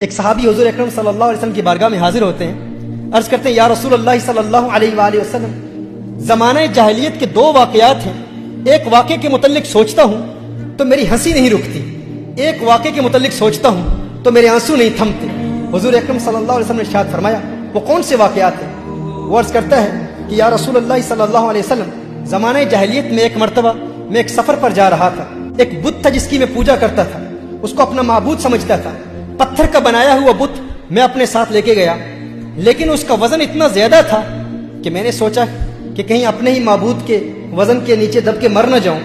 ایک صحابی حضور اکرم صلی اللہ علیہ وسلم کی بارگاہ میں حاضر ہوتے ہیں، عرض کرتے ہیں یا رسول اللہ صلی اللہ علیہ وآلہ وسلم، زمانہ جاہلیت کے دو واقعات ہیں، ایک واقعے کے متعلق سوچتا ہوں تو میری ہنسی نہیں رکتی، ایک واقعے کے متعلق سوچتا ہوں تو میرے آنسو نہیں تھمتے۔ حضور اکرم صلی اللہ علیہ وسلم نے ارشاد فرمایا وہ کون سے واقعات ہیں؟ وہ عرض کرتا ہے کہ یا رسول اللہ صلی اللہ علیہ وسلم، زمانہ جاہلیت میں ایک مرتبہ میں ایک سفر پر جا رہا تھا، ایک بت تھا جس کی میں پوجا کرتا تھا، اس کو اپنا معبود سمجھتا تھا، پتھر کا بنایا ہوا بت میں اپنے ساتھ لے کے گیا، لیکن اس کا وزن اتنا زیادہ تھا کہ میں نے سوچا کہ کہیں اپنے ہی معبود کے وزن کے نیچے دب کے مر نہ جاؤں،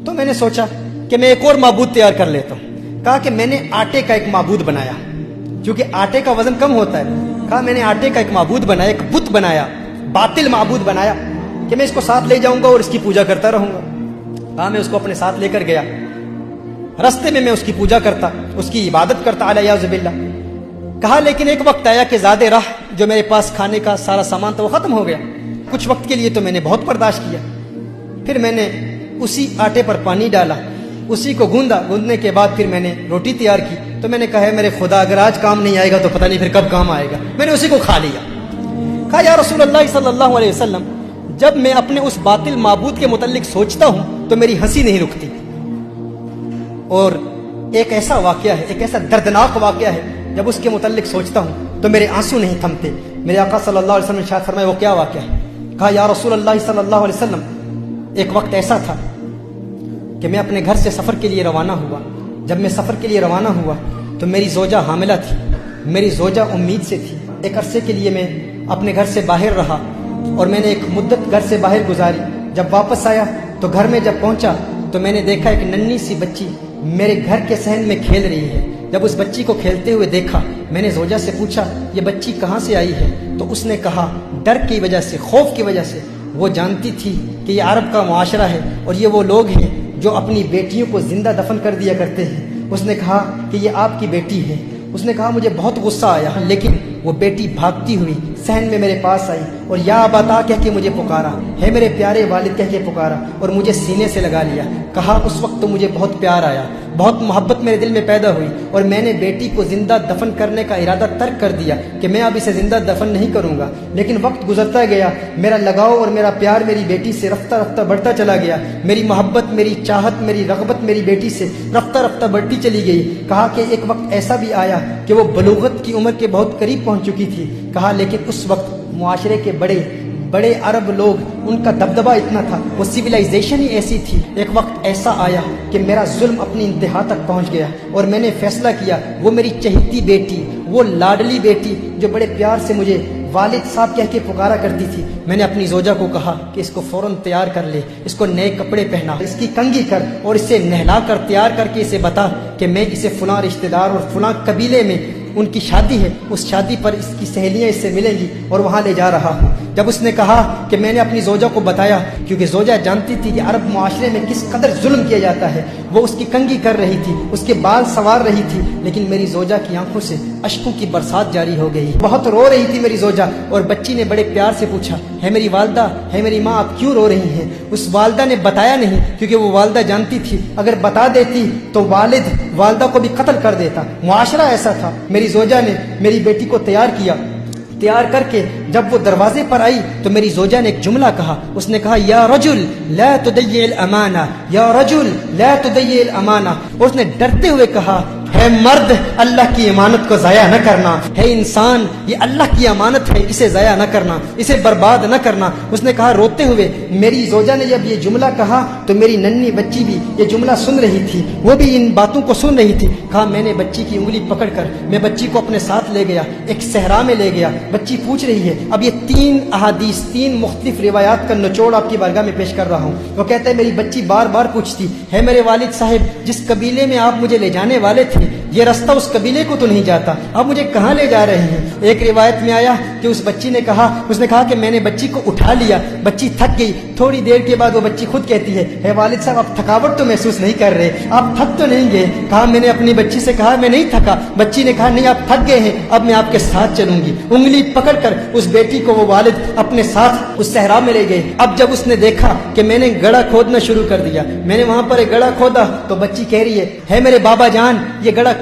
تو میں نے سوچا کہ میں ایک اور معبود تیار کر لیتا ہوں۔ کہا کہ میں نے آٹے کا ایک معبود بنایا، کیونکہ آٹے کا وزن کم ہوتا ہے، کہا میں نے آٹے کا ایک معبود بنایا، ایک بت بنایا، باطل معبود بنایا کہ میں اس کو ساتھ لے جاؤں گا اور اس کی پوجا کرتا رہوں گا۔ کہا میں اس کو اپنے ساتھ لے کر گیا، رستے میں اس کی پوجا کرتا، اس کی عبادت کرتا علیہ باللہ۔ کہا لیکن ایک وقت آیا کہ زیادہ راہ جو میرے پاس کھانے کا سارا سامان تھا وہ ختم ہو گیا۔ کچھ وقت کے لیے تو میں نے بہت برداشت کیا، پھر میں نے اسی آٹے پر پانی ڈالا، اسی کو گوندا، گوندنے کے بعد پھر میں نے روٹی تیار کی، تو میں نے کہا ہے میرے خدا اگر آج کام نہیں آئے گا تو پتہ نہیں پھر کب کام آئے گا، میں نے اسی کو کھا لیا۔ کہا یا رسول اللہ صلی اللہ علیہ وسلم، جب میں اپنے اس باطل معبود کے متعلق سوچتا ہوں تو میری ہنسی نہیں رکتی، اور ایک ایسا واقعہ ہے، ایک ایسا دردناک واقعہ ہے، جب اس کے متعلق سوچتا ہوں تو میرے آنسو نہیں تھمتے۔ میرے آقا صلی اللہ علیہ وسلم نے ارشاد فرمایا وہ کیا واقعہ ہے؟ کہا یا رسول اللہ صلی اللہ علیہ وسلم، ایک وقت ایسا تھا کہ میں اپنے گھر سے سفر کے لیے روانہ ہوا۔ جب میں سفر کے لیے روانہ ہوا تو میری زوجہ حاملہ تھی، میری زوجہ امید سے تھی۔ ایک عرصے کے لیے میں اپنے گھر سے باہر رہا اور میں نے ایک مدت گھر سے باہر گزاری۔ جب واپس آیا تو گھر میں جب پہنچا تو میں نے دیکھا ایک ننھی سی بچی میرے گھر کے صحن میں کھیل رہی ہے۔ جب اس بچی کو کھیلتے ہوئے دیکھا، میں نے زوجہ سے پوچھا یہ بچی کہاں سے آئی ہے؟ تو اس نے کہا ڈر کی وجہ سے، خوف کی وجہ سے، وہ جانتی تھی کہ یہ عرب کا معاشرہ ہے اور یہ وہ لوگ ہیں جو اپنی بیٹیوں کو زندہ دفن کر دیا کرتے ہیں۔ اس نے کہا کہ یہ آپ کی بیٹی ہے۔ اس نے کہا مجھے بہت غصہ آیا، لیکن وہ بیٹی بھاگتی ہوئی صحن میں میرے پاس آئی اور یا ابا کہہ کے مجھے پکارا، ہے میرے پیارے والد کہہ کے پکارا اور مجھے سینے سے لگا لیا۔ کہا اس وقت تو مجھے بہت پیار آیا، بہت محبت میرے دل میں پیدا ہوئی اور میں نے بیٹی کو زندہ دفن کرنے کا ارادہ ترک کر دیا کہ میں اب اسے زندہ دفن نہیں کروں گا۔ لیکن وقت گزرتا گیا، میرا لگاؤ اور میرا پیار میری بیٹی سے رفتہ رفتہ بڑھتا چلا گیا، میری محبت، میری چاہت، میری رغبت میری بیٹی سے رفتہ رفتہ بڑھتی چلی گئی۔ کہا کہ ایک وقت ایسا بھی آیا کہ وہ بلوغت کی عمر کے بہت قریب پہنچ چکی تھی۔ کہا لیکن اس وقت معاشرے کے بڑے بڑے عرب لوگ، ان کا دبدبہ اتنا تھا، وہ سویلائزیشن ہی ایسی تھی۔ ایک وقت ایسا آیا کہ میرا ظلم اپنی انتہا تک پہنچ گیا اور میں نے فیصلہ کیا وہ میری چہیتی بیٹی، وہ لاڈلی بیٹی جو بڑے پیار سے مجھے والد صاحب کہہ کے پکارا کرتی تھی، میں نے اپنی زوجہ کو کہا کہ اس کو فوراً تیار کر لے، اس کو نئے کپڑے پہنا، اس کی کنگھی کر اور اسے نہلا کر تیار کر کے اسے بتا کہ میں اسے فلاں رشتہ دار اور فلاں قبیلے میں ان کی شادی ہے، اس شادی پر اس کی سہیلیاں اس سے ملیں گی اور وہاں لے جا رہا ہوں۔ جب اس نے کہا کہ میں نے اپنی زوجہ کو بتایا، کیونکہ زوجہ جانتی تھی کہ عرب معاشرے میں کس قدر ظلم کیا جاتا ہے، وہ اس کی کنگھی کر رہی تھی، اس کے بال سنوار رہی تھی، لیکن میری زوجہ کی آنکھوں سے اشکوں کی برسات جاری ہو گئی، بہت رو رہی تھی میری زوجہ۔ اور بچی نے بڑے پیار سے پوچھا ہے میری والدہ، ہے میری ماں، آپ کیوں رو رہی ہیں؟ اس والدہ نے بتایا نہیں، کیونکہ وہ والدہ جانتی تھی اگر بتا دیتی تو والد والدہ کو بھی قتل کر دیتا، معاشرہ ایسا تھا۔ میری زوجہ نے میری بیٹی کو تیار کیا، تیار کر کے جب وہ دروازے پر آئی تو میری زوجہ نے ایک جملہ کہا، اس نے کہا یا رجل لا تضيع الامانہ، یا رجل لا تضيع الامانہ، اور اس نے ڈرتے ہوئے کہا ہے مرد اللہ کی امانت کو ضائع نہ کرنا، ہے انسان یہ اللہ کی امانت ہے، اسے ضائع نہ کرنا، اسے برباد نہ کرنا۔ اس نے کہا روتے ہوئے، میری زوجہ نے جب یہ جملہ کہا تو میری ننھی بچی بھی یہ جملہ سن رہی تھی، وہ بھی ان باتوں کو سن رہی تھی۔ کہا میں نے بچی کی انگلی پکڑ کر میں بچی کو اپنے ساتھ لے گیا، ایک صحرا میں لے گیا۔ بچی پوچھ رہی ہے، اب یہ 3 احادیث، 3 مختلف روایات کا نچوڑ آپ کی بارگاہ میں پیش کر رہا ہوں۔ وہ کہتا ہے میری بچی بار بار پوچھتی ہے میرے والد صاحب جس قبیلے میں آپ مجھے لے جانے والے تھے یہ رستہ اس قبیلے کو تو نہیں جاتا، آپ مجھے کہاں لے جا رہے ہیں؟ ایک روایت میں آیا کہ اس بچی نے کہا، اس نے کہا کہ میں نے بچی کو اٹھا لیا، بچی تھک گئی، تھوڑی دیر کے بعد وہ بچی خود کہتی ہے والد صاحب آپ تھکاوٹ تو محسوس نہیں کر رہے، آپ تھک تو نہیں گئے؟ کہا میں نے اپنی بچی سے کہا میں نہیں تھکا۔ بچی نے کہا نہیں آپ تھک گئے ہیں، اب میں آپ کے ساتھ چلوں گی۔ انگلی پکڑ کر اس بیٹی کو وہ والد اپنے ساتھ اس صحرا میں لے گئے۔ اب جب اس نے دیکھا کہ میں نے گڑھا کھودنا شروع کر دیا، میں نے وہاں پر ایک گڑھا کھودا تو بچی کہہ رہی ہے میرے بابا جان یہ گڑھا